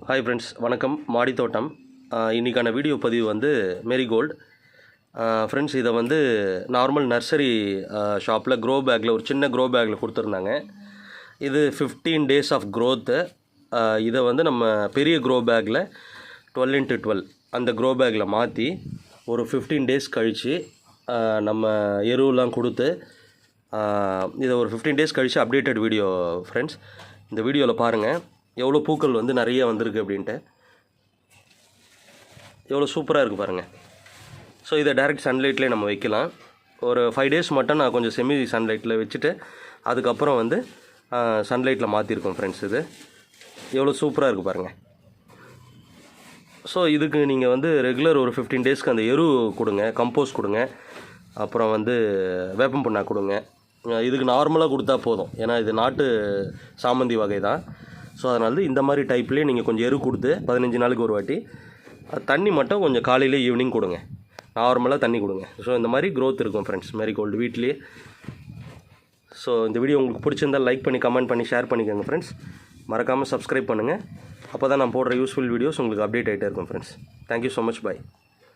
Hi friends, வணக்கம். மாடி தோட்டம். இன்றைக்கான வீடியோ பதிவு வந்து மேரிகோல்டு. ஃப்ரெண்ட்ஸ், இதை வந்து நார்மல் நர்சரி ஷாப்பில் க்ரோ பேக்கில் ஒரு சின்ன க்ரோ பேக்கில் கொடுத்துருந்தாங்க. இது 15 டேஸ் ஆஃப் க்ரோத்து. இதை வந்து நம்ம பெரிய க்ரோ பேக்கில் 12x12 அந்த க்ரோ பேக்கில் மாற்றி ஒரு 15 டேஸ் கழித்து நம்ம எருவெலாம் கொடுத்து இதை ஒரு 15 டேஸ் கழித்து அப்டேட்டட் வீடியோ ஃப்ரெண்ட்ஸ். இந்த வீடியோவில் பாருங்கள் எவ்வளோ பூக்கள் வந்து நிறைய வந்திருக்கு அப்படின்ட்டு. எவ்வளோ சூப்பராக இருக்குது பாருங்கள். ஸோ இதை டைரெக்ட் சன்லைட்லேயே நம்ம வைக்கலாம். ஒரு 5 டேஸ் மட்டும் நான் கொஞ்சம் செமி சன்லைட்டில் வச்சுட்டு அதுக்கப்புறம் வந்து சன்லைட்டில் மாற்றிருக்கோம் ஃப்ரெண்ட்ஸ். இது எவ்வளோ சூப்பராக இருக்குது பாருங்கள். ஸோ இதுக்கு நீங்கள் வந்து ரெகுலர் ஒரு 15 டேஸ்க்கு அந்த எரு கொடுங்க, கம்போஸ்ட் கொடுங்க, அப்புறம் வந்து வேப்பம் புண்ணாக்கு கொடுங்க. இதுக்கு நார்மலாக கொடுத்தா போதும், ஏன்னா இது நாட்டு சாமந்தி வகை தான். ஸோ அதனால இந்த மாதிரி டைப்லேயே நீங்கள் கொஞ்சம் எரு கொடுத்து 15 நாளுக்கு ஒரு வாட்டி தண்ணி மட்டும் கொஞ்சம் காலையில் ஈவினிங் கொடுங்க, நார்மலாக தண்ணி கொடுங்க. ஸோ இந்த மாதிரி க்ரோத் இருக்கும் ஃப்ரெண்ட்ஸ் மேரிகோல்டு வீட்லேயே. ஸோ இந்த வீடியோ உங்களுக்கு பிடிச்சிருந்தால் லைக் பண்ணி கமெண்ட் பண்ணி ஷேர் பண்ணிக்கோங்க ஃப்ரெண்ட்ஸ். மறக்காமல் சப்ஸ்கிரைப் பண்ணுங்கள். அப்போ தான் நான் போடுற யூஸ்ஃபுல் வீடியோஸ் உங்களுக்கு அப்டேட் ஆகிட்டே இருக்கும் friends. Thank you so much. By.